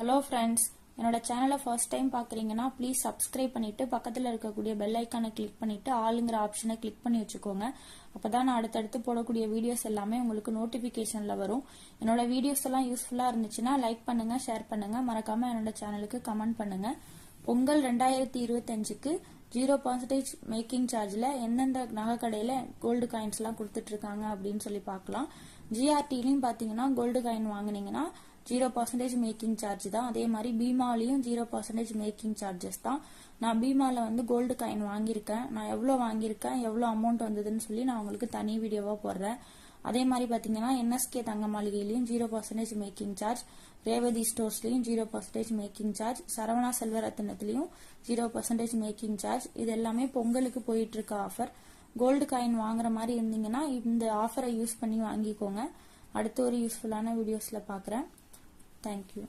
Hello friends, என்னோட சேனலை first time பார்க்குறீங்கன்னா ப்ளீஸ் சப்ஸ்கிரைப் பண்ணிட்டு பக்கத்தில் இருக்கக்கூடிய பெல் ஐக்கானை கிளிக் பண்ணிட்டு ஆளுங்கிற ஆப்ஷனை கிளிக் பண்ணி வச்சுக்கோங்க. அப்பதான் நான் அடுத்தடுத்து போடக்கூடிய வீடியோஸ் எல்லாமே உங்களுக்கு நோட்டிஃபிகேஷன்ல வரும். என்னோட வீடியோஸ் எல்லாம் யூஸ்ஃபுல்லா இருந்துச்சுன்னா லைக் பண்ணுங்க, ஷேர் பண்ணுங்க, மறக்காம என்னோட சேனலுக்கு கமெண்ட் பண்ணுங்க. பொங்கல் 2025க்கு 0% மேக்கிங் சார்ஜ்ல எந்தெந்த நகை கடையில கோல்டு காயின்ஸ் எல்லாம் கொடுத்துட்டு இருக்காங்க அப்படின்னு சொல்லி பார்க்கலாம். ஜிஆர்டிலையும் பாத்தீங்கன்னா கோல்டு காயின் வாங்கினீங்கன்னா 0% மேக்கிங் சார்ஜ் தான். அதே மாதிரி பீமாலையும் 0% மேக்கிங் சார்ஜஸ் தான். நான் பீமால வந்து கோல்டு காயின் வாங்கியிருக்கேன். நான் எவ்வளவு வாங்கியிருக்கேன், எவ்வளவு அமௌண்ட் வந்ததுன்னு சொல்லி நான் உங்களுக்கு தனி வீடியோவா போடுறேன். அதே மாதிரி பாத்தீங்கன்னா என்எஸ்கே தங்க மாளிகையிலையும் 0% மேக்கிங் சார்ஜ், ரேவதி ஸ்டோர்ஸ்லயும் 0% மேக்கிங் சார்ஜ், சரவணா செல்வரத்னத்திலையும் 0% மேக்கிங் சார்ஜ். இது எல்லாமே பொங்கலுக்கு போயிட்டு இருக்க ஆஃபர். கோல்டு காயின் வாங்குற மாதிரி இருந்தீங்கன்னா இந்த ஆஃபரை யூஸ் பண்ணி வாங்கிக்கோங்க. அடுத்த ஒரு யூஸ்ஃபுல்லான வீடியோஸ்ல பாக்குறேன். தேங்க்யூ.